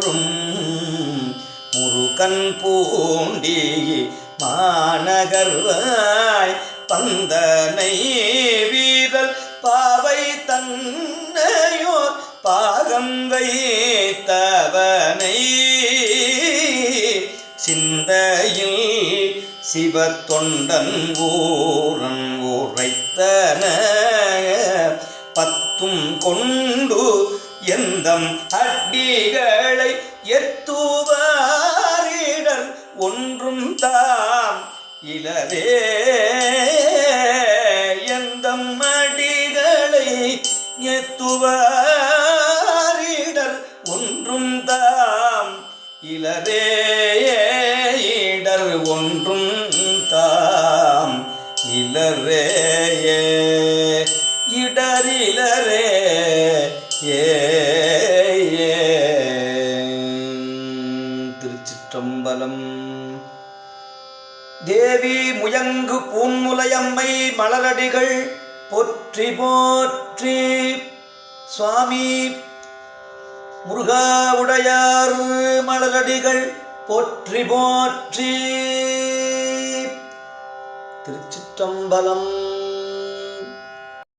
போற்றும் முருகன் பூண்டி மாநகர்வாய் பந்தனை வீரல் பாவை தன்னையோர் பாகம் வைத்தவனை சிந்தையில் சிவத்தொண்டன் ஊரன் உரைத்தன பத்தும் கொண்டு எந்தம் அடிகளை எத்துவாரிடர் ஒன்றும் தாம் இலரே எந்தம் அடிகளை எத்துவாரிடர் ஒன்றும் தாம் இலரே இடர் ஒன்றும் தாம் இலரே இடரிலரே திருச்சிற்றம்பலம். தேவி முயங்கு பூன்முலையம்மை மலரடிகள் போற்றி போற்றி. சுவாமி முருகாவுடையார் மலரடிகள் போற்றி போற்றி. திருச்சிற்றம்பலம்.